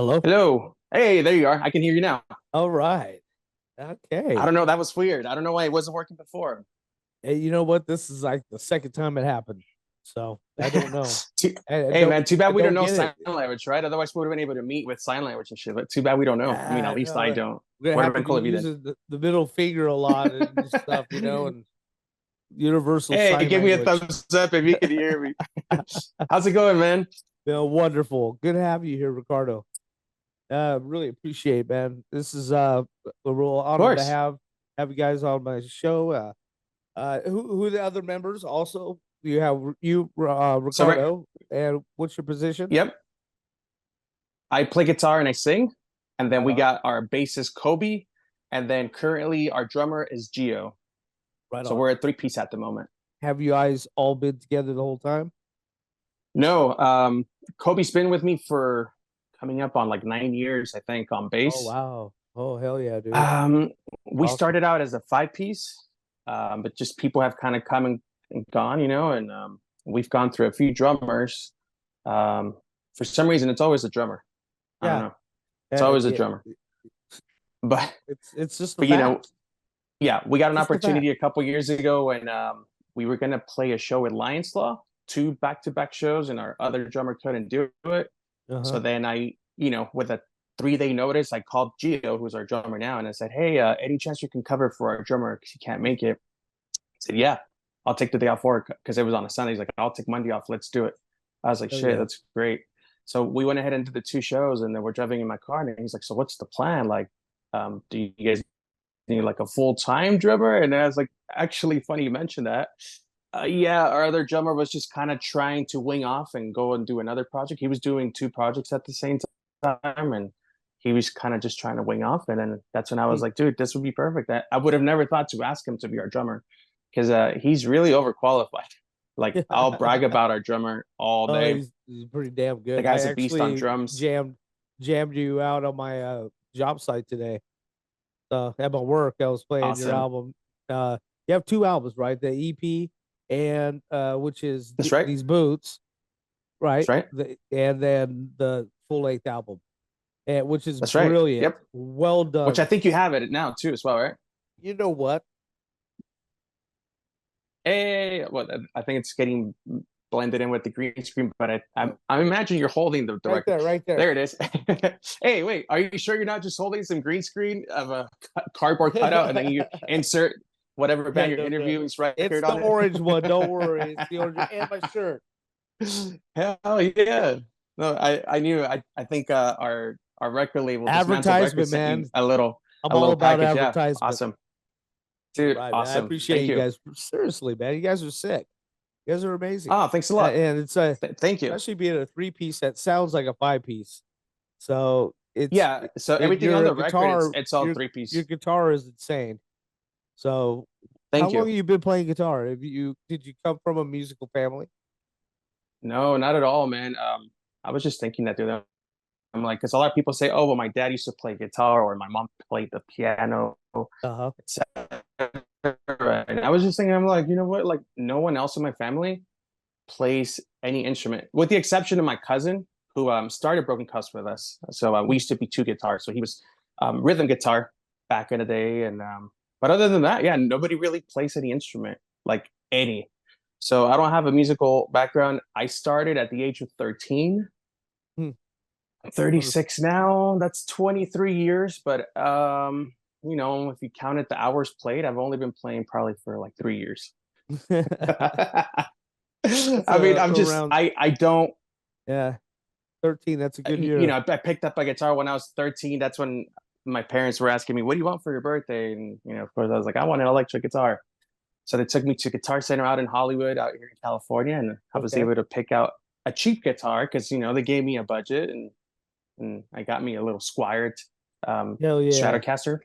Hello. Hello. Hey, there you are. I can hear you now. All right. I Okay. don't know. That was weird. I don't know why it wasn't working before. Hey, you know what? This is like the second time it happened. So I don't know. Too, I hey, don't man, too I bad we don't don't know get sign it. language, right? Otherwise, we would have been able to meet with sign language and shit. But too bad we don't know. I mean, at least I No, don't. we're gonna Would have have to been be cool if you did. using the middle finger a lot and stuff, and universal Hey, sign give me a language. thumbs up if you can hear me. How's it going, man? Wonderful. Good to have you here, Ricardo. Really appreciate it, man. This is a real Of honor to course. have you guys on my show. Who are the other members? Also, you have So, right. Ricardo, and what's your position? Yep. I play guitar and I sing. And then Right we on, got our bassist, Kobe. And then currently our drummer is Gio. right So on. we're a three-piece at the moment. Have you guys all been together the whole time? No, Kobe's been with me for coming up on like 9 years, I think, on Oh bass. wow! Oh hell yeah, dude! Um, we Awesome. started out as a five-piece, but just people have kind of come and gone, and we've gone through a few drummers. Um, for some reason, it's always a drummer. I don't Yeah, know. It's always a yeah. drummer. But It's just a but fact. yeah, we got an Just a fact. opportunity a couple years ago, and we were gonna play a show with Lions Law, two back-to-back shows, and our other drummer couldn't do it. Uh So huh. then with a 3 day notice, I called Gio, who's our drummer now, and I said, "Hey, any chance you can cover for our drummer because he can't make it?" He said, "Yeah, I'll take the day off work because it was on a Sunday." He's like, "I'll take Monday off. Let's do it." I was like, Hell "Shit, yeah. that's great." So we went ahead and did the two shows, and then we're driving in my car, and he's like, "So what's the plan? Like, do you guys need like a full-time drummer?" And I was like, "Actually, funny you mentioned that." Yeah, our other drummer was just kind of trying to wing off and go and do another project. He was doing two projects at the same time, and he was kind of just trying to wing off. And then that's when I was Hmm. like, dude, this would be perfect. I would have never thought to ask him to be our drummer because he's really overqualified. Like, I'll brag about our drummer all Oh, day. he's pretty damn The good. I guy's a beast on actually drums. jammed you out on my job site today. At my work, I was playing your Awesome. album. You have two albums, right? The EP and which is That's right. these boots, That's right? right. And then the full length album, and which is That's right. brilliant. Yep. Well Which I done. think you have it now too, as well, right? You know what? Hey, well, I think it's getting blended in with the green screen, but Uh, I'm imagining you're holding the right record. there, right there. There it is. Hey, wait, are you sure you're not just holding some green screen of a cardboard cutout and then you insert whatever band No, you're no, no. interviewing's It's record the on it? orange one. Don't worry. It's the orange and my shirt. Hell yeah. No, I knew I think our record label, Dismantled Records, Advertisement, sent you man. a little I'm a all little about package. Yeah, advertisement. awesome. All Dude, right, man. I awesome. appreciate Thank you you. guys. Seriously, man. You guys are sick. You guys are amazing. Oh, thanks a lot. And it's a Thank you. especially being a three piece that sounds like a five piece. So Yeah, so everything on your the record, it's guitar, it's all three your piece. guitar is insane. So how Thank long you. have you been playing guitar? Have you did you come from a musical family? No, not at all, man. I was just thinking that, dude. I'm like, because a lot of people say, "Oh, well, my dad used to play guitar, or my mom played the piano, Uh-huh. etc." And I was just thinking, I'm like, you know what? Like, no one else in my family plays any instrument, with the exception of my cousin, who started Broken Cuss with us. So we used to be two guitars. So he was rhythm guitar back in the day, and but other than that, yeah, nobody really plays any instrument, like any. So I don't have a musical background. I started at the age of 13. Hmm. I'm Wonderful. 36 now. That's 23 years, but if you counted the hours played, I've only been playing probably for like 3 years. That's I mean, I'm just around I don't yeah, 13. That's a good you year. know, I picked up a guitar when I was 13. That's when my parents were asking me, "What do you want for your birthday?" And of course, I was like, "I want an electric guitar." So they took me to Guitar Center out in Hollywood, out here in California, and I was Okay. able to pick out a cheap guitar because they gave me a budget, and I got me a little Squier Hell yeah. Stratocaster.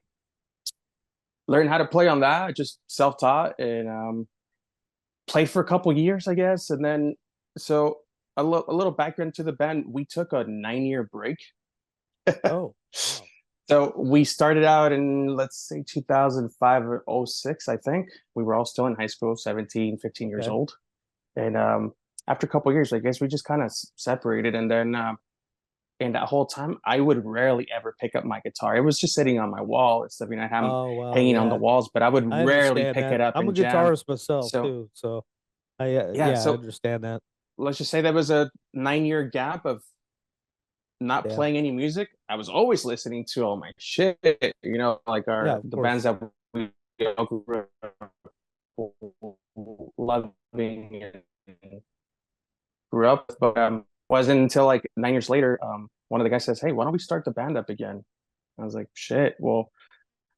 Learned how to play on that, just self-taught, and played for a couple years, I guess, and then so a little background to the band. We took a 9 year break. Oh, wow. So we started out in, let's say, 2005 or '06, I think. We were all still in high school, 17, 15 years Okay. old. And after a couple of years, I guess we just kind of separated. And then And that whole time, I would rarely ever pick up my guitar. It was just sitting on my wall and stuff. You know, I have 'em Oh well, hanging on the yeah. walls, but I would I rarely understand pick that. it up I'm a and jam. guitarist myself So too, so yeah, yeah, I so understand that. let's just say there was a 9 year gap of not Yeah, playing any music. I was always listening to all my shit, you know, like yeah, our of the bands course. that we grew up loving and grew up with. But wasn't until like 9 years later, one of the guys says, "Hey, why don't we start the band up again?" I was like, "Shit." Well,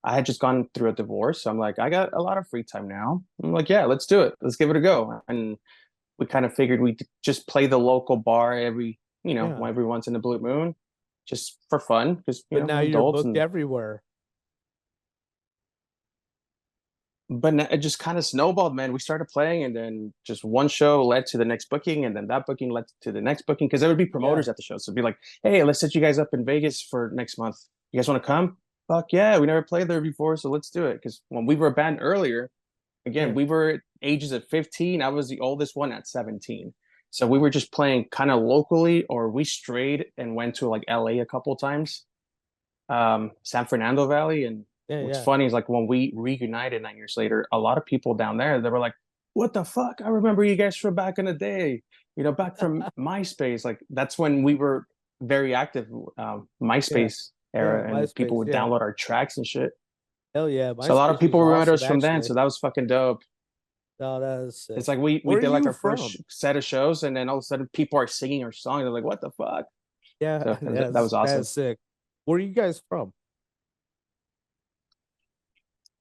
I had just gone through a divorce, so I'm like, I got a lot of free time now. I'm like, "Yeah, let's do it. Let's give it a go." And we kind of figured we'd just play the local bar Yeah, every once in a blue moon, just for fun, because but now we're you're adults. booked And everywhere. but it just kind of snowballed, man. We started playing, and then just one show led to the next booking, and then that booking led to the next booking, because there would be Yeah, promoters at the show. So it'd be like, "Hey, let's set you guys up in Vegas for next month. You guys want to come?" Fuck yeah, we never played there before, so let's do it. Because when we were a band earlier, again, yeah, we were ages of 15. I was the oldest one at 17. So we were just playing kind of locally, or we strayed and went to like LA a couple times, San Fernando Valley. And yeah, what's yeah. funny is like when we reunited 9 years later, a lot of people down there, they were like, "What the fuck? I remember you guys from back in the day, back from MySpace." Like that's when we were very active, Yeah, MySpace yeah, era, and people MySpace, would yeah. download our tracks and shit. Hell yeah, So a lot of MySpace was people remember us awesome, from then. actually. So that was fucking dope. No, that is It's sick. like we Where are did like you our first from? set of shows, and then all of a sudden people are singing our song. They're like, "What the fuck?" Yeah, So that was that awesome. is sick. Where are you guys from?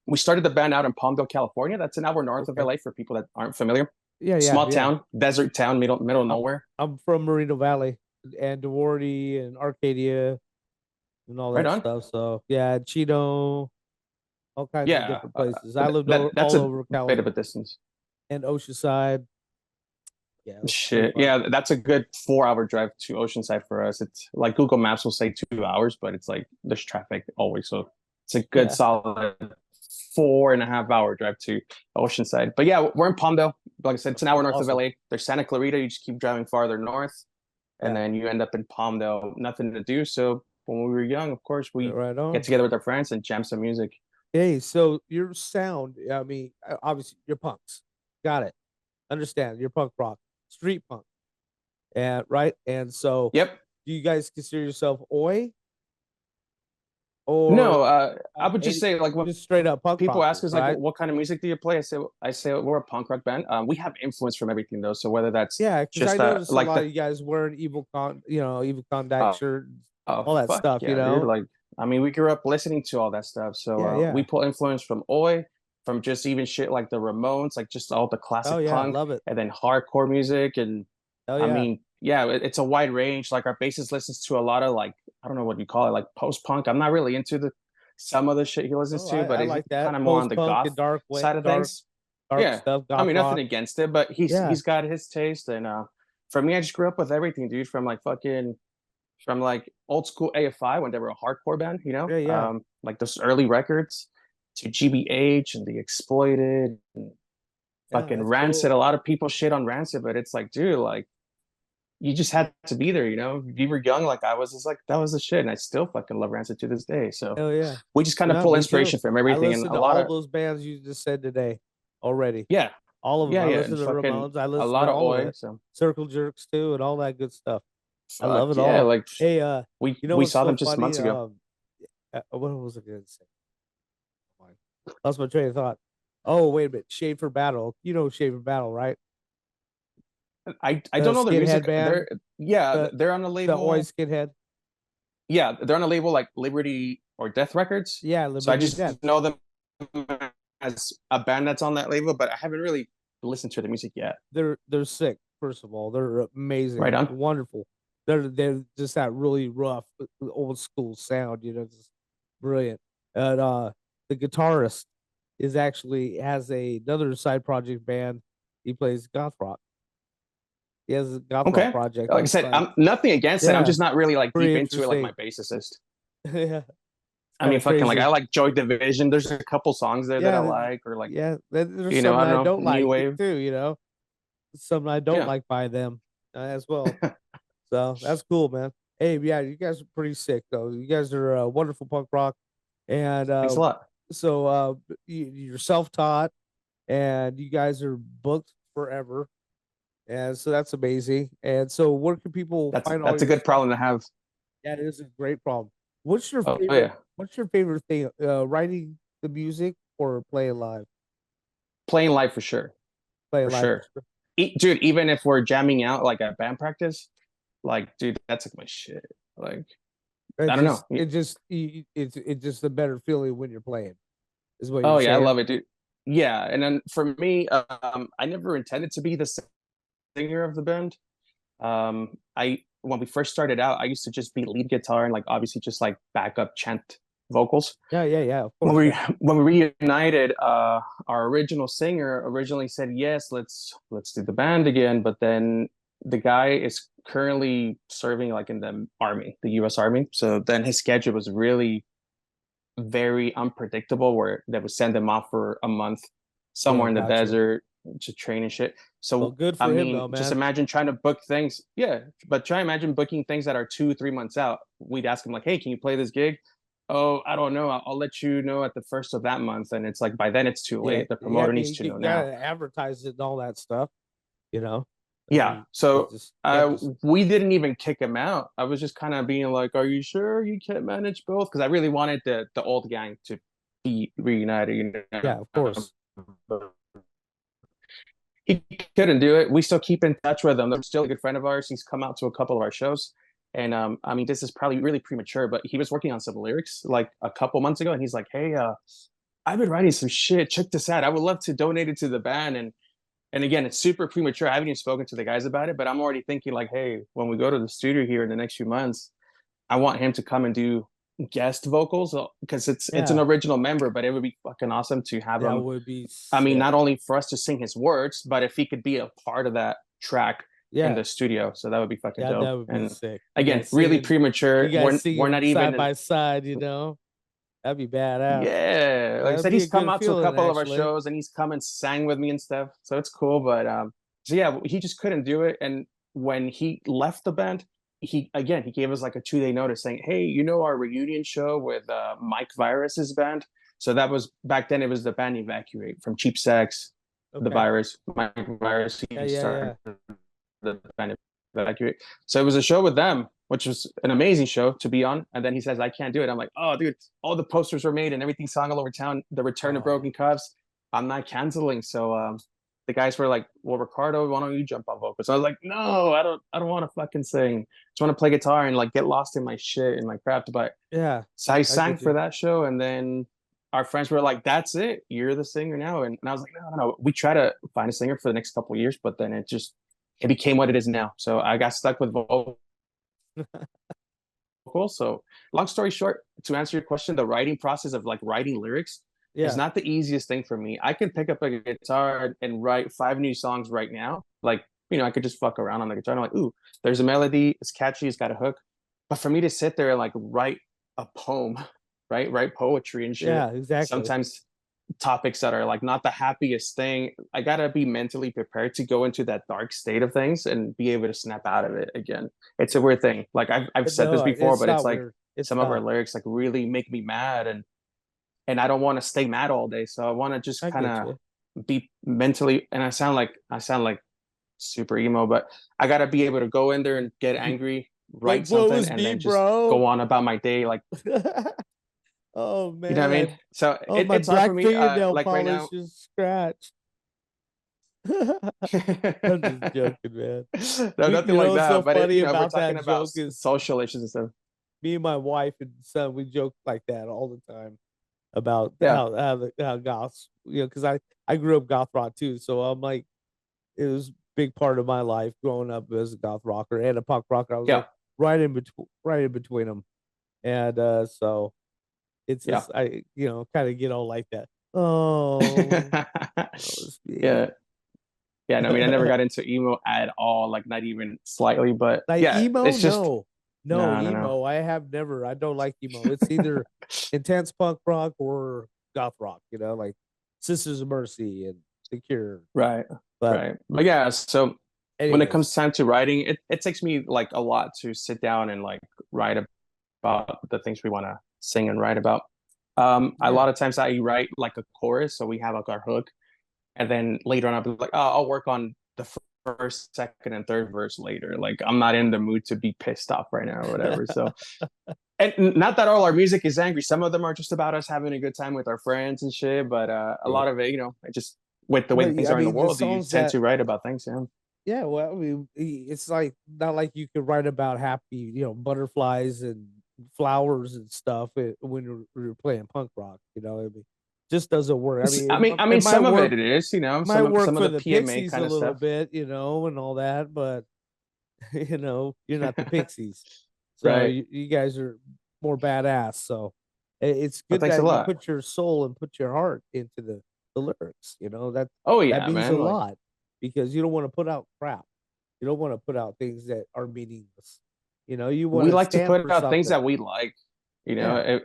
We started the band out in Palmdale, California. That's an hour north of Okay. LA for people that aren't familiar. Yeah, yeah, Small yeah. town, desert town, middle of I'm nowhere. I'm from Moreno Valley and Duarte and Arcadia and all Right that on. stuff. So yeah, Chino, all kinds of Yeah, different places. I but lived that's all a over bit Cali of a distance. and Oceanside. Yeah, it was pretty Shit. fun. Yeah, that's a good 4 hour drive to Oceanside for us. It's like Google Maps will say 2 hours, but it's like there's traffic always. So it's a good Yeah, solid 4.5 hour drive to Oceanside. But yeah, we're in Palmdale. Like I said, it's an hour north of awesome. LA. There's Santa Clarita. You just keep driving farther north, and Yeah, then you end up in Palmdale. Nothing to do. So when we were young, of course, we right get on. together with our friends and jam some music. Hey, so your sound, I mean, obviously you're punks. Got it. Understand. You're punk rock, street punk. And right. And so Yep. do you guys consider yourself oi or No, I would just any say like when just straight up punk people ask rockers, us like right? what kind of music do you play, I say we're a punk rock band. We have influence from everything though, so whether that's Yeah, because I just noticed a like lot the of you guys wearing evil conduct uh, shirts, oh all that fuck stuff, you yeah, dude, know? like I mean we grew up listening to all that stuff, so Yeah, we yeah. pull influence from oi, from just even shit like the Ramones, like just all the Oh classic yeah, punk, love it. and then hardcore music. And Oh I yeah. mean yeah, it's a wide range. Like our bassist listens to a lot of like I don't know what you call it, like post punk. I'm not really into the some of the shit he listens Oh, to, but I he's like that kind of more on post the punk goth and side of things. dark Yeah, stuff, I goth mean nothing rock. against it, but he's Yeah, he's got his taste. And for me, I just grew up with everything, dude. From like old school AFI when they were a hardcore band, yeah, yeah. like those early records, to GBH and the Exploited and Yeah, fucking that's Rancid. cool. A lot of people shit on Rancid, but it's like, dude, like you just had to be there. You were young like I was. It's like that was the shit, and I still fucking love Rancid to this day. So Hell yeah. we just kind of No, pull me too. inspiration from I everything, and listened a to lot all of those bands you just said today already. yeah, All of them. yeah, I yeah, and listened to the fucking Ramones. I a listened lot to of all of oi. it. So Circle Jerks too, and all that good stuff. I fuck love it yeah, all. like Hey, you know we what's saw so them just funny? months ago. What was I gonna say? Lost my train of thought. Oh, wait a minute. Shade for Battle. You know Shade for Battle, right? I The don't know their skinhead music. band, Yeah, the they're on a Oi label. skinhead. Yeah, they're on a label like Liberty or Death Records. Yeah, So I Liberty just Death. know them as a band that's on that label, but I haven't really listened to the music yet. They're sick. First of all, they're Right amazing, on. wonderful. They're just that really rough, old school sound. Just brilliant. And the guitarist is actually has another side project band. He plays goth rock. He has a goth rock Okay. project Like on I the said, side. I'm nothing against it. I'm Yeah, just not really like deep pretty into it like my interesting. bassist. Yeah, it's I kind mean, of fucking like I crazy. like Joy Division. There's a couple songs there that I Yeah, like, or like yeah. There's some I that don't I know, don't new like wave. too. Some I don't Yeah. like by them as well. So that's cool, man. Hey, yeah, you guys are pretty sick though. You guys are wonderful punk rock, and Thanks a lot. so you're self-taught, and you guys are booked forever, and so that's amazing. And so, where can people find all That's a your good stuff? problem to have. Yeah, it is a great problem. What's your Oh favorite? yeah, What's your favorite thing? Writing the music or playing live? playing live for sure, Playing for live for sure. sure. Dude, even if we're jamming out like at band practice, like dude, that's like my shit. Like I don't know. It's just a better feeling when you're playing, is what you're Oh yeah, I saying. love it, dude. Yeah, and then for me, I never intended to be the singer of the band. I when we first started out, I used to just be lead guitar and like obviously just like backup chant vocals. Yeah, yeah, yeah. Of When course, we yeah. when we reunited, our original singer originally said yes, let's do the band again, but then the guy is currently serving like in the army, the U.S. Army. So then his schedule was really very unpredictable, where they would send him off for a month Yeah, somewhere in the gotcha. desert to train and shit. Well, So good I for him mean, though, just man. imagine trying to book things. Yeah, but try imagine booking things that are 2, 3 months out. We'd ask him like, "Hey, can you play this gig?" Oh, I don't know. I'll let you know at the first of that month, and it's like by then it's too Yeah, late. The yeah. promoter needs You, to you know now. gotta advertise it and all that stuff. You know, I Yeah. mean, it's So just can't just. we didn't even kick him out. I was just kind of being like, "Are you sure you can't manage both?" Because I really wanted the old gang to be reunited. You Yeah, of course. know, he couldn't do it. We still keep in touch with him. They're still a good friend of ours. He's come out to a couple of our shows. And I mean, this is probably really premature, but he was working on some lyrics like a couple months ago, and he's like, "Hey, I've been writing some shit. Check this out. I would love to donate it to the band." And again, it's super premature. I haven't even spoken to the guys about it, but I'm already thinking like, hey, when we go to the studio here in the next few months, I want him to come and do guest vocals because it's an Yeah, original member, but it would be fucking awesome to have that him. would be I mean, sick. not only for us to sing his words, but if he could be a part of that track in Yeah, the studio, so that would be fucking yeah, that dope. would be And sick. again, really You premature. guys We're singing not side even by side. You know, that'd be badass. yeah. Like I That'd said, be a he's come good out to a feeling, couple of our actually. shows and he's come and sang with me and stuff, so it's cool. But so yeah, he just couldn't do it. And when he left the band, he gave us like a 2 day notice saying, "Hey, you know our reunion show with Mike Virus's band." So that was back then. It was the band Evacuate from Cheap Sex, the Okay. Virus, Mike Virus. Yeah, He yeah, yeah. started the band Evacuate. So it was a show with them, which was an amazing show to be on. And then he says, "I can't do it." I'm like, "Oh, dude, all the posters were made and everything's sung all over town. The Return of Oh, Broken Cuffs. I'm not canceling." So the guys were like, "Well, Ricardo, why don't you jump on vocals?" So I was like, "No, I don't want to fucking sing. I just want to play guitar and like get lost in my shit and my craft." But yeah. so I I sang get for you. that show, and then our friends were like, "That's it, you're the singer now." And I was like, "No, no, no." We try to find a singer for the next couple of years, but then it became what it is now. So I got stuck with vocals. So long story short, to answer your question, the writing process of like writing lyrics is Yeah. not the easiest thing for me. I can pick up a guitar and write 5 new songs right now. Like, I could just fuck around on the guitar. And I'm like, ooh, there's a melody, it's catchy, it's got a hook. But for me to sit there and like write a poem, right? Write poetry and shit. Yeah, exactly. Sometimes topics that are like not the happiest thing. I gotta be mentally prepared to go into that dark state of things and be able to snap out of it again. It's a weird thing. Like I've said No, this before, it's but it's not like weird. It's some of our not. lyrics like really make me mad, and I don't want to stay mad all day. So I want to just I kind get of you. be mentally, and I sound like super emo, but I gotta be able to go in there and get angry, Like, write what something, was and me, then just bro? go on about my day. Like, Oh you know what I man, mean? So oh, my it's hard for black me. fingernail Like right polish now. is scratched. I'm just joking, man. No, We, nothing you know, like what's so that. But funny if we're about talking that about joke is social issues and stuff, me and my wife and son, we joke like that all the time about yeah, how goths, because I grew up goth rock too, so I'm like, it was a big part of my life growing up as a goth rocker and a punk rocker. I was yeah, like right in between them, and so it's yeah, just I kind of get all like that. Oh, that was yeah, me. yeah. No, I mean, I never got into emo at all, like not even slightly. But Like yeah, emo? it's just No. No, no, no, no. emo. I have never. I don't like emo. It's either intense punk rock or goth rock, like Sisters of Mercy and The Cure. Right, But right. But yeah, so when it Anyways, comes time to writing, it takes me like a lot to sit down and like write about the things we want to sing and write about. A yeah. lot of times I write like a chorus, so we have like our hook, and then later on I'll be like, oh, I'll work on the first, second, and third verse later. Like I'm not in the mood to be pissed off right now or whatever. So, and not that all our music is angry. Some of them are just about us having a good time with our friends and shit. But a Yeah. lot of it, it just with the way But things I are in the mean, the world, you songs tend that, to write about things. Yeah. yeah, well, I mean, it's like not like you could write about happy, butterflies and flowers and stuff when you're playing punk rock. I mean, just doesn't work. I mean, I mean, it might some of work, it is, might work some of for the the PMA Pixies kind a of little stuff. bit, and all that, but you're not the Pixies, so Right. you guys are more badass. So it's Well, good thanks a that you lot. put your soul and put your heart into the lyrics. Oh That yeah, means a man. Like lot because you don't want to put out crap. You don't want to put out things that are meaningless. You want we to like to stand put for out things something. that we like. You know, Yeah,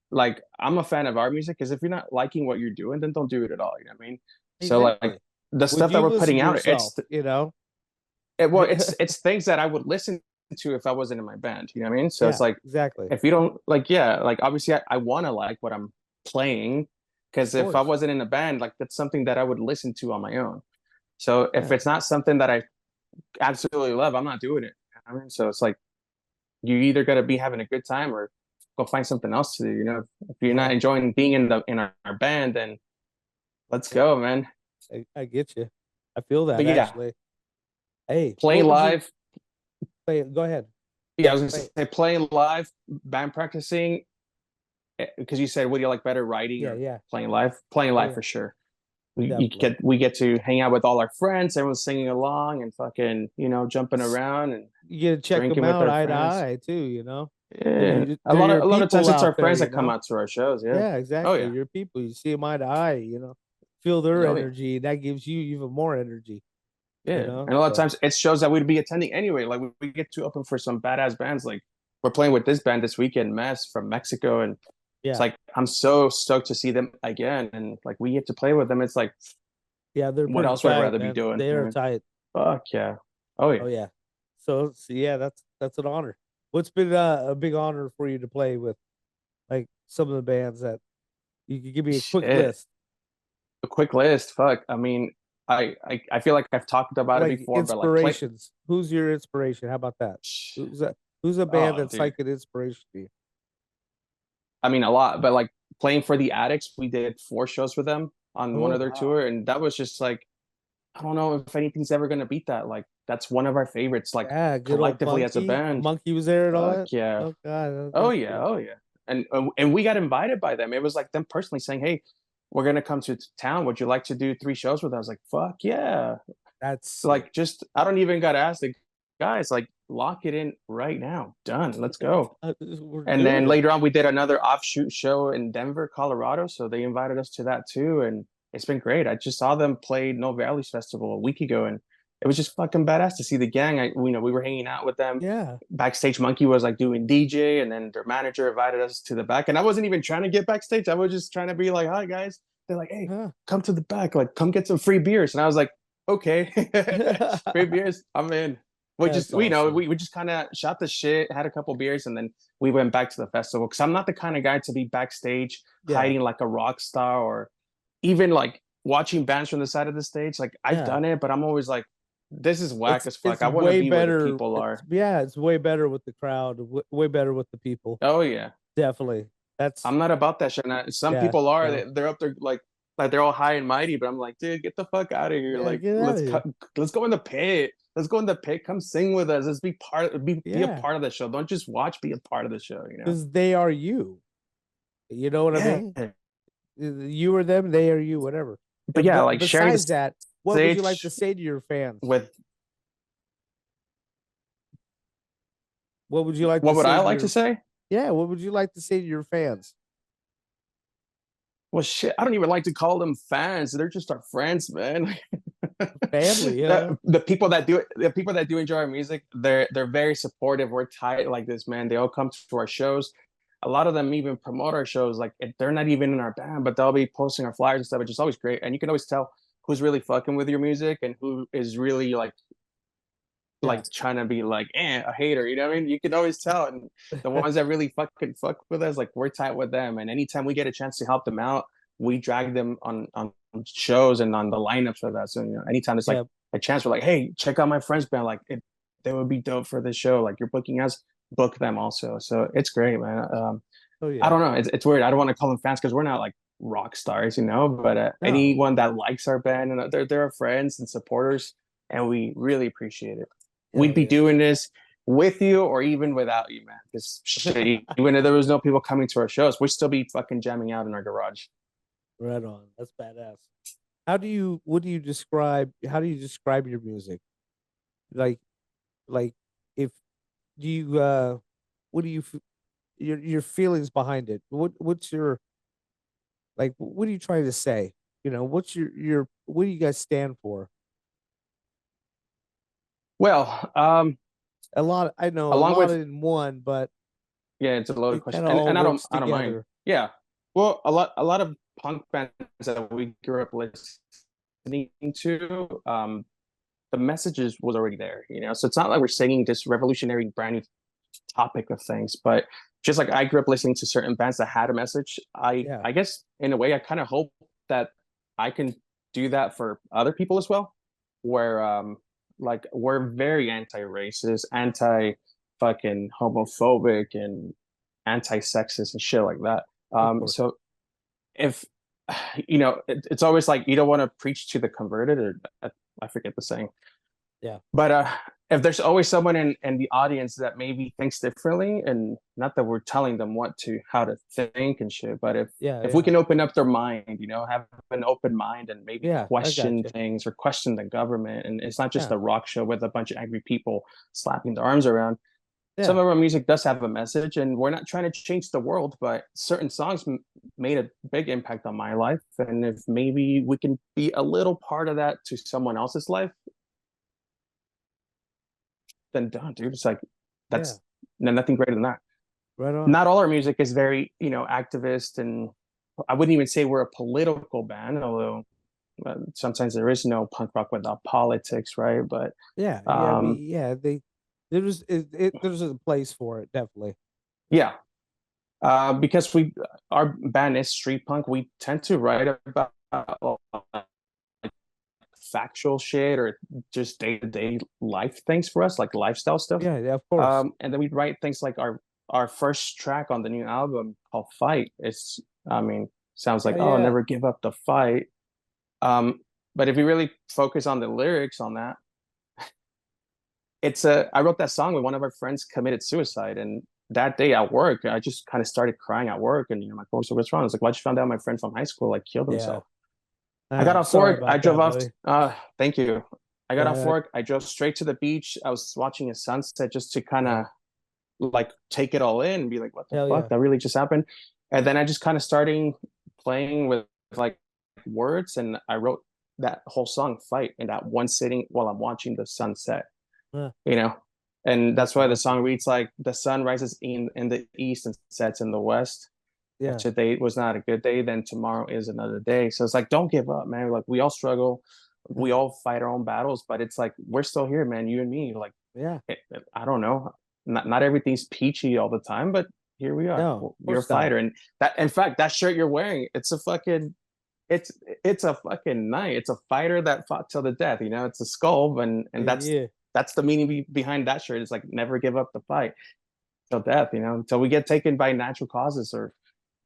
like I'm a fan of our music because if you're not liking what you're doing, then don't do it at all. You know what I mean? So like exactly. the Would stuff that you we're listen putting to out, yourself? well, it's things that I would listen to if I wasn't in my band. You know what I mean? So it's Yeah, like exactly. if you don't like, yeah, like obviously I want to like what I'm playing because Of if I course. wasn't in a band, like that's something that I would listen to on my own. So if Yeah. it's not something that I absolutely love, I'm not doing it. You know what I mean? So it's like you either got to be having a good time or go find something else to do. If you're Yeah. not enjoying being in our band, then let's Yeah. go, man. I get you. I feel that But yeah, actually. Hey, playing what would you live. play? Go ahead. Yeah, I was gonna Play. say playing live, band practicing. Because you said, would you like better writing Yeah, or yeah. playing live? Playing Oh live yeah, for sure. We definitely. get to hang out with all our friends. Everyone's singing along and fucking jumping S- around and You get to check them drinking with out our eye to friends. eye too. Yeah, They're your a lot of people times it's out our there. friends that come out to our shows. Yeah. Yeah, Oh exactly. yeah. Your people. You see them eye to eye. Feel their Oh yeah. energy, and that gives you even more energy. Yeah, and a lot of So times it shows that we'd be attending anyway. Like we get to open for some badass bands. Like we're playing with this band this weekend, Mess from Mexico, and it's yeah, like I'm so stoked to see them again, and like we get to play with them. It's like yeah, they're what pretty else would I tight, rather be man. doing? They You know are what I mean? tight. Fuck yeah, oh yeah. Oh yeah. So yeah, that's an honor. What's been a big honor for you to play with, like some of the bands that you could give me a quick Shit, list, a quick list. Fuck, I mean, I feel like I've talked about it like before, but like play. inspirations. Who's your inspiration? How about that? Who's that? Who's a band Oh, that's dude. like an inspiration to you? I mean, a lot, but like playing for the Addicts, we did 4 shows with them on one Oh of their wow. tour, and that was just like I don't know if anything's ever gonna beat that. Like that's one of our favorites, like Yeah, good old collectively as a Monkey. band. Monkey was there and all Fuck that. yeah. Oh god, Oh that's yeah. cool. Oh yeah. And we got invited by them. It was like them personally saying, "Hey, we're gonna come to town. Would you like to do 3 shows with us?" I was like, "Fuck yeah!" That's sick. Like, just I don't even got to ask the guys. Like, lock it in right now. Done. Let's go. We're And doing then it. later on, we did another offshoot show in Denver, Colorado. So they invited us to that too, and it's been great. I just saw them play No Valleys Festival a week ago, and it was just fucking badass to see the gang. We were hanging out with them. Yeah. Backstage Monkey was like doing DJ, and then their manager invited us to the back. And I wasn't even trying to get backstage. I was just trying to be like, "Hi guys." They're like, "Hey, Huh. come to the back. Like, come get some free beers." And I was like, "Okay, free beers. I'm in." We That's just we awesome. we just kind of shot the shit, had a couple beers, and then we went back to the festival because I'm not the kind of guy to be backstage Yeah. hiding like a rock star or even like watching bands from the side of the stage. Like I've Yeah. done it, but I'm always like, this is whack as fuck. It's I want to way be where the better. people It's are. yeah, it's way better with the crowd. Way better with the people. Oh yeah, Definitely. That's I'm not about that shit. Some yeah. people are. No. They're up there like they're all high and mighty, but I'm like, dude, get the fuck out of here. Yeah. Like Get out of here. let's go in the pit. Let's go in the pit. Come sing with us. Let's be a Yeah. part of the show. Don't just watch. Be a part of the show. You know. Because they are you. You know what I Yeah. mean? You or them, they are you, whatever. But yeah, But like sharing besides the that, what would you like to stage say to your fans? with What would you like to what would say I to like to your say? yeah? What would you like to say to your fans? Well, shit, I don't even like to call them fans. They're just our friends, man. Family, huh? The people that do it, the people that do enjoy our music, they're very supportive. We're tight like this, man. They all come to our shows. A lot of them even promote our shows. Like they're not even in our band, but they'll be posting our flyers and stuff, which is always great. And you can always tell who's really fucking with your music and who is really like Yeah. like trying to be like a hater, you know what I mean? You can always tell. And the ones that really fucking fuck with us, like we're tight with them. And anytime we get a chance to help them out, we drag them on shows and on the lineups for that. So anytime there's like Yeah. a chance, we're like, hey, check out my friend's band. Like they would be dope for this show. Like you're booking us, book them also. So it's great, man. Oh I yeah. don't know. It's weird. I don't want to call them fans because we're not like rock stars, but No. anyone that likes our band and they're our friends and supporters, and we really appreciate it. We'd Hell be yeah. doing this with you or even without you, man. Because shit, even if there was no people coming to our shows, we'd still be fucking jamming out in our garage. Right on. That's badass. How do you what do you describe how do you describe your music? Like like if do you what do you your feelings behind it? What's your what are you trying to say? What's your what do you guys stand for? Well, I know a along lot with in one, but yeah, it's a loaded it question, kind of and all I don't works I don't mind. together. Yeah, well, a lot of punk bands that we grew up listening to, the messages was already there, so it's not like we're singing this revolutionary brand new topic of things, but just like I grew up listening to certain bands that had a message. i Yeah. i guess in a way I kind of hope that I can do that for other people as well, where like we're very anti-racist, anti fucking homophobic and anti-sexist and shit like that. Of course. So if it's always like you don't want to preach to the converted, or I forget the saying, Yeah. but if there's always someone in the audience that maybe thinks differently, and not that we're telling them how to think and shit, but if Yeah, if we yeah. can open up their mind, have an open mind and maybe Yeah, I got question you. things or question the government, and it's not just Yeah. a rock show with a bunch of angry people slapping their arms around. Some Yeah. of our music does have a message, and we're not trying to change the world, but certain songs made a big impact on my life, and if maybe we can be a little part of that to someone else's life, then done, dude. It's like Yeah. that's nothing greater than that. Right on. Not all our music is very, activist, and I wouldn't even say we're a political band, although sometimes there is no punk rock without politics, right? But Yeah, yeah, I um, mean, yeah, there's a place for it, definitely. yeah, because our band is street punk, we tend to write about factual shit or just day to day life things for us, like lifestyle stuff. Yeah, yeah, of course. And then we'd write things like our first track on the new album called "Fight." It's, I mean, sounds like, Yeah, oh, yeah. never give up the fight. Um, but if you really focus on the lyrics on that, I wrote that song when one of our friends committed suicide, and that day at work, I just kind of started crying at work, and my coworker said, "What's wrong?" I was like, "Well, I just found out my friend from high school like killed Yeah. himself." I got I'm off sorry work. I about drove that, off. buddy. Thank you. I got off Yeah, work. I drove straight to the beach. I was watching a sunset just to kind yeah. of like take it all in and be like, what the Hell fuck? yeah. That really just happened. And then I just kind of starting playing with like words, and I wrote that whole song "Fight" in that one sitting while I'm watching the sunset, Yeah, you know? And that's that's why the awesome. song reads like the sun rises in the east and sets in the west. If Yeah. today was not a good day, then tomorrow is another day. So it's like, don't give up, man. Like we all struggle, we Yeah. all fight our own battles, but it's like we're still here, man. You and me. Like Yeah. I don't know, not everything's peachy all the time, but here we are. No, of You're a course not. fighter, and that, in fact, that shirt you're wearing, it's it's a fucking knight. It's a fighter that fought till the death. It's a skull, and Yeah. that's the meaning behind that shirt. It's like never give up the fight till death. Until we get taken by natural causes or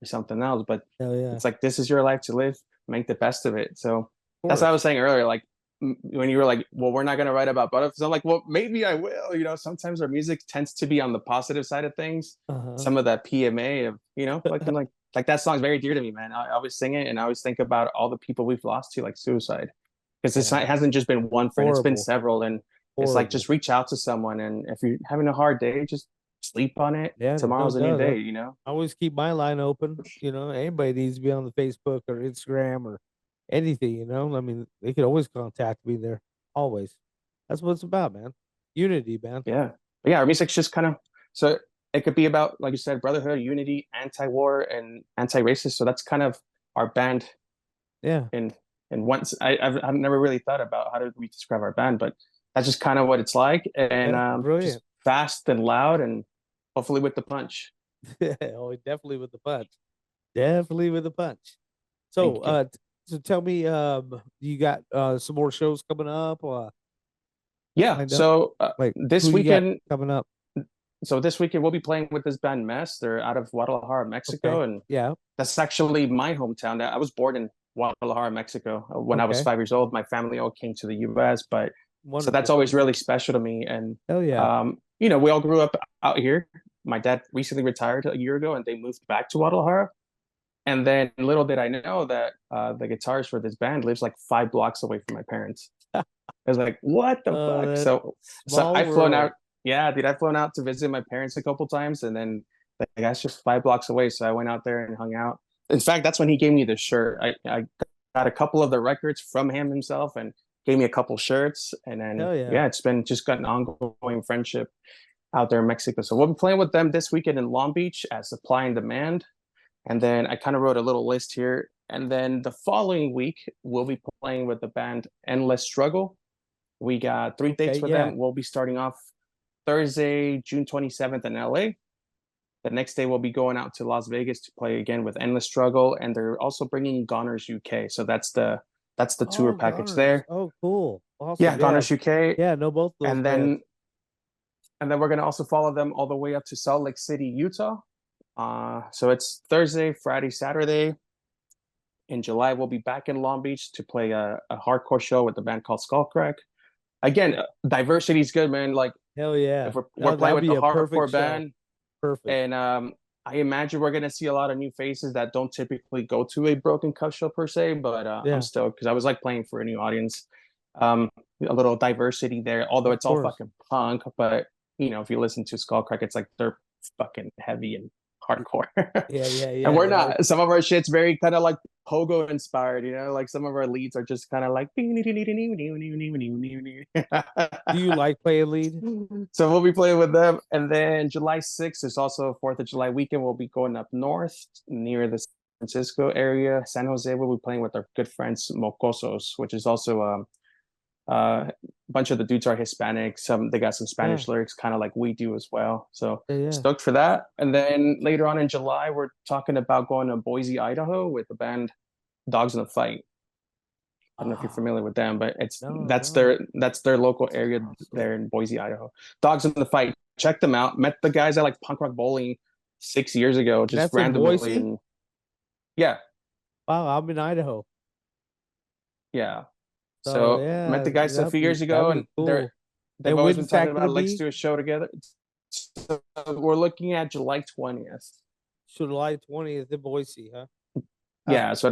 something else. But Hell yeah. it's like this is your life to live. Make the best of it. So Of that's what I course. was saying earlier. Like when you were like, "Well, we're not gonna write about butterflies." I'm like, "Well, maybe I will." Sometimes our music tends to be on the positive side of things. Uh-huh. Some of that PMA of fucking like that song's very dear to me, man. I always sing it, and I always think about all the people we've lost to like suicide, because Yeah. it hasn't just been one friend; it's been Horrible. several, and it's like Horrible. just reach out to someone, and if you're having a hard day, just sleep on it. Yeah, there's no Tomorrow's a new doubt. day. I always keep my line open. Anybody needs to be on the Facebook or Instagram or anything. I mean, they could always contact me there. Always. That's what it's about, man. Unity, man. Yeah. But yeah, our music's just kind of, so it could be about, like you said, brotherhood, unity, anti-war, and anti-racist. So that's kind of our band. Yeah. In once I've never really thought about how do we describe our band, but that's just kind of what it's like, and That's just brilliant. fast and loud, and hopefully with the punch. Oh, definitely with the punch. Definitely with the punch. So, Thank you. so tell me, you got some more shows coming up, Yeah. lined up? So Like who this you got weekend, coming up? so this weekend we'll be playing with this band Mess. They're out of Guadalajara, Okay. Mexico, and Yeah. that's actually my hometown. I was born in Guadalajara, Mexico. When I was Okay. 5 years old, my family all came to the U.S., but so that's Wonderful. always really special to me. And Hell yeah. we all grew up out here. My dad recently retired a year ago, and they moved back to Guadalajara. And then little did I know that the guitarist for this band lives like 5 blocks away from my parents. I was like, what the fuck? That So small I've flown world. out. Yeah, dude, I've flown out to visit my parents a couple times, and then that's just 5 blocks away. So I went out there and hung out. In fact, that's when he gave me the shirt. I got a couple of the records from him himself, and gave me a couple shirts. And then Hell yeah. yeah, it's been just got an ongoing friendship out there in Mexico. So we'll be playing with them this weekend in Long Beach at Supply and Demand. And then I kind of wrote a little list here. And then the following week, we'll be playing with the band Endless Struggle. We got 3 dates Okay. for Yeah. them. We'll be starting off Thursday, June 27th in LA. The next day, we'll be going out to Las Vegas to play again with Endless Struggle. And they're also bringing Goners UK. So that's the tour Oh, package Goners. there. Oh, cool. Yeah, Awesome. Yeah. Goners UK. Yeah. Know both those And bands. then and then we're gonna also follow them all the way up to Salt Lake City, Utah. So it's Thursday, Friday, Saturday. In July, we'll be back in Long Beach to play a hardcore show with a band called Skullcrack. Again, diversity is good, man. Like Hell yeah. if we're Oh, playing that'd with be a a perfect hardcore show. band, Perfect. and I imagine we're gonna see a lot of new faces that don't typically go to a Broken Cup show per se. But I'm Yeah. stoked because I was like playing for a new audience. A little diversity there, although Of it's all course. fucking punk. But if you listen to Skullcrack, it's like they're fucking heavy and hardcore. Yeah. Yeah. And Yeah. we're Yeah. not. Some of our shit's very kind of like pogo inspired, like some of our leads are just kind of like Do you like playing lead? so we'll be playing with them. And then July 6th is also 4th of July weekend. We'll be going up north near the San Francisco area. San Jose, we'll be playing with our good friends Mocosos, which is also a bunch of the dudes are Hispanic. They got some Yeah. Spanish lyrics, kind of like we do as well. So Yeah. Yeah. stoked for that. And then later on in July, we're talking about going to Boise, Idaho, with the band Dogs in the Fight. I don't know if you're Oh, familiar with them, but it's no, that's no. their local area Awesome. there in Boise, Idaho. Dogs in the Fight. Check them out. Met the guys at like punk rock bowling 6 years ago, just That's in randomly, Boise? and yeah, Wow, I'm in Idaho. yeah. So So met yeah, the guys a few years that'd ago, be and cool. they've And always when's been that talking gonna about let's be? do a show together. So we're looking at July 20th. July 20th in Boise, huh? Uh, Yeah, so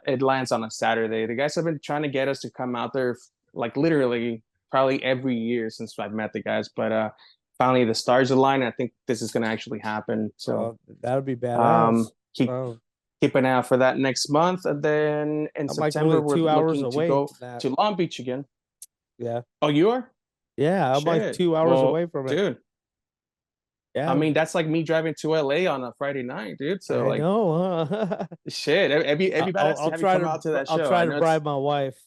it lands on a Saturday. The guys have been trying to get us to come out there like literally probably every year since I've met the guys, but finally the stars align. I think this is gonna actually happen. So that would be um badass. keep Oh, keep an eye out for that next month. And then in I'm like September only we're 2 hours looking to away go from that. to Long Beach again. Yeah. Oh, you are? Yeah, I'm like Shit. 2 hours Well, away from it. dude, I Yeah, mean that's like me driving to LA on a Friday night, dude. So I like know, huh? shit. It'd be badass to have you come out to that I'll show. try I to know it's bribe my wife,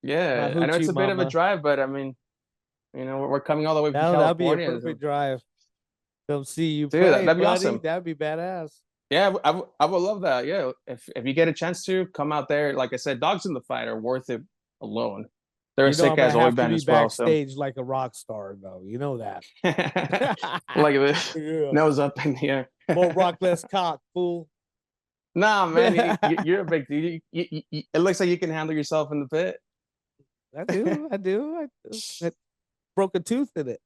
my yeah, I know it's hoochie a bit of a mama. drive, but I mean, we're coming all the way from That'd be a California. So, perfect drive. Come see you dude, play, that'd be buddy. awesome. That'd be badass. Yeah, I would love that. Yeah, if you get a chance to come out there, like I said, Dogs in the Fight are worth it alone. They're a You know, sick I'm gonna ass oi have to band be as well. So backstage like a rock star, though. You know that. like this Yeah. nose up in the air. More rock, less cock, fool. Nah, man, I you're a big dude. It looks like you can handle yourself in the do. pit. I do. I broke a tooth in it.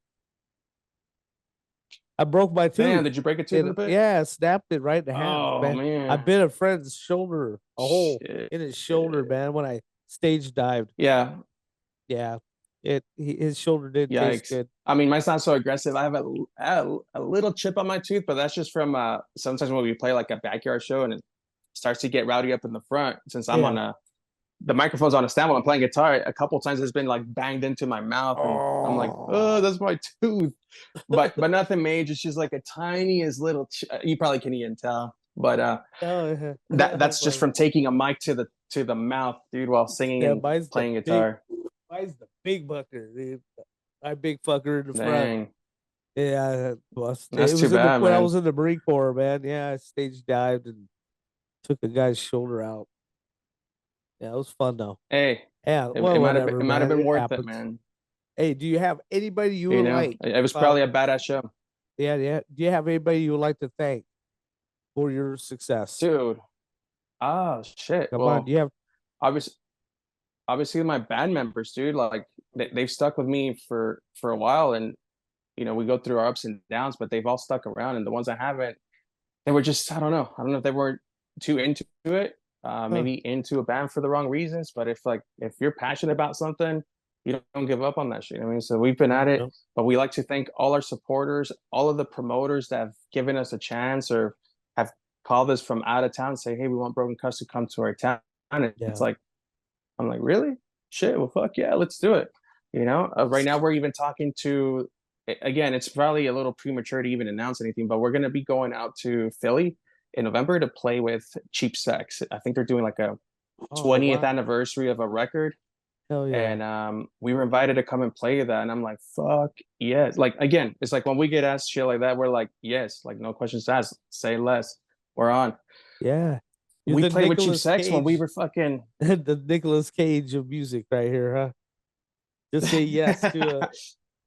I broke my Damn, tooth. did you break a tooth in the pit? Yeah, snapped it right in the half, Oh man. I man, bit a friend's shoulder, a hole shit. in his shoulder, man, when I stage dived. Yeah, Yeah, his shoulder didn't taste yikes. good. I mean, mine's not so aggressive. I have a little chip on my tooth, but that's just from sometimes when we play like a backyard show and it starts to get rowdy up in the front. Since I'm Yeah. on the microphone's on a stand while I'm playing guitar, a couple times it's been like banged into my mouth, and I'm like, oh, Oh. that's my tooth. But nothing major. It's just like a tiniest little. You probably can't even tell, but Oh, yeah. that's just But from taking a mic to the mouth, dude, while singing yeah, and playing big. guitar. Mine's the big bucker, dude. I big fucker in the front. Dang, Yeah, busted. It that's too was in the bad, when I man. was in the Marine Corps, man. Yeah, I stage dived and took a guy's shoulder out. Yeah, it was fun though. Hey, Yeah, it, well, it might have been whatever, it might have man. been It worth it, happens. man. Hey, do you have anybody you You would know, like? it was Uh, probably a badass show, yeah, yeah. Do you have anybody you would like to thank for your success? dude. Oh shit. Come on, do Well, you have? obviously, obviously my band members, dude. Like they've stuck with me for a while, and we go through our ups and downs, but they've all stuck around. And the ones I haven't, they were just, I don't know. I don't know if they weren't too into it, Huh, maybe into a band for the wrong reasons. But if you're passionate about something, you don't give up on that shit. I mean, so we've been no, at it, no, but we like to thank all our supporters, all of the promoters that have given us a chance or have called us from out of town and say, hey, we want Broken Cuss to come to our town. And it's yeah, like, I'm like, really? Shit, well, fuck yeah, let's do it. Right now we're even talking to, again, it's probably a little premature to even announce anything, but we're going to be going out to Philly in November to play with Cheap Sex. I think they're doing like a oh 20th wow, anniversary of a record. hell yeah, And we were invited to come and play that. And I'm like, fuck yes. Like, again, it's like when we get asked shit like that, we're like, yes, like no questions asked, say less. We're on. yeah. You're We the played with Cheap Nicolas Sex when we Cage, were fucking. the Nicolas Cage of music, right here, huh? Just say yes to a.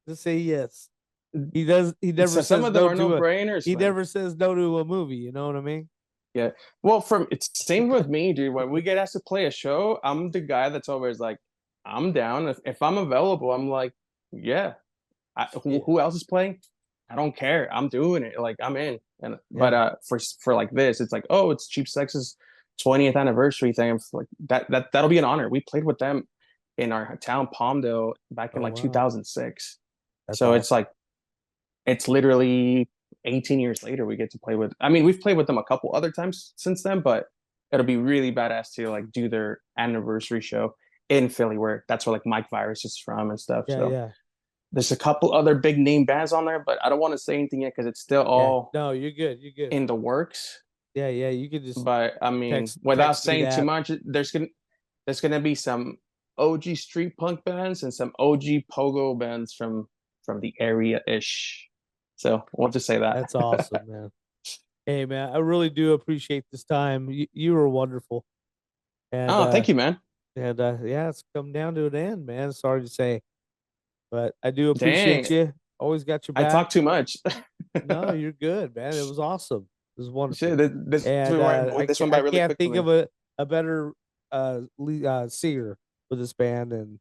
Just say yes. He does. He never So some says of them no are no to a. brainers, He man. never says no to a movie. You know what I mean? Yeah. Well, from it's same with me, dude. When we get asked to play a show, I'm the guy that's always like, I'm down. If I'm available, I'm like, yeah. Yeah, Who else is playing? I don't care. I'm doing it. Like I'm in. And but yeah. for like this, it's like, oh, it's Cheap Sex's 20th anniversary thing. I'm like that'll be an honor. We played with them in our town, Palmdale, back in Oh like wow, 2006. that's So it's awesome. like it's literally 18 years later we get to play with. I mean, we've played with them a couple other times since then, but it'll be really badass to like do their anniversary show in Philly, where that's where like Mike Virus is from and stuff. Yeah, So yeah, there's a couple other big name bands on there, but I don't want to say anything yet because it's still yeah. all No, you're good. You're good. in the works. Yeah, yeah. You can just But I mean, without text me saying too that. much, there's gonna be some OG street punk bands and some OG pogo bands from the area ish. So we'll just say that. That's awesome, man. Hey, man, I really do appreciate this time. You were wonderful, and Oh, thank you, man. yeah, it's come down to an end, man. Sorry to say, but I do appreciate Dang, you. Always got your I back. talk too much. No, you're good, man. It was awesome. It was wonderful, Shit, and this went by I really can't quick for think me. of a better singer for this band, and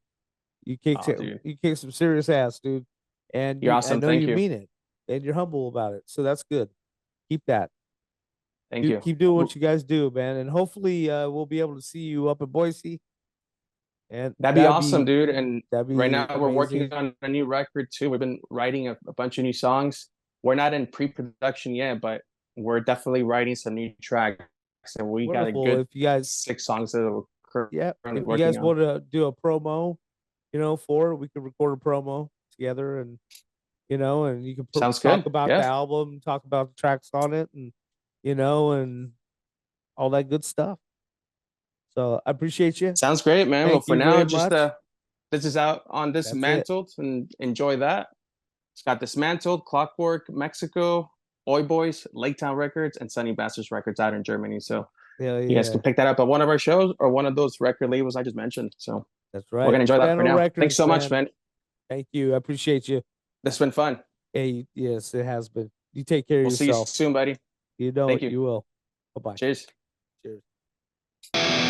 Oh, dude, you kick some serious ass, dude. And you're I awesome. know Thank you you. mean it, and you're humble about it. So that's good. Keep that. Thank you. Keep doing what you guys do, man. And hopefully, we'll be able to see you up in Boise, and That'd be awesome, dude. And that'd right be now we're working amazing. on a new record too. We've been writing a bunch of new songs. We're not in pre-production yet, but we're definitely writing some new tracks. And we got a Wonderful. good If you guys, 6 songs that we're yeah, currently if you working guys on. want to do a promo, for it, we could record a promo together, and and you can Sounds talk good. about the Yeah. album, talk about the tracks on it, and and all that good stuff. So I appreciate you. Sounds great, man. Well, Thank for you now, very just much. this is out on That's it. Dismantled and enjoy that. It's got Dismantled, Clockwork, Mexico, Oi Boys, Lake Town Records, and Sunny Bastards Records out in Germany. So Hell you guys can yeah. pick that up at one of our shows or one of those record labels I just mentioned. So That's we're right. gonna enjoy that for Channel now. Thanks Records, so much, man. man. Thank you. I appreciate you. This has been fun. Hey, yes, it has been. You take care of We'll see you yourself. soon, buddy. You know Thank it. you. You will. Bye bye. Cheers. Cheers.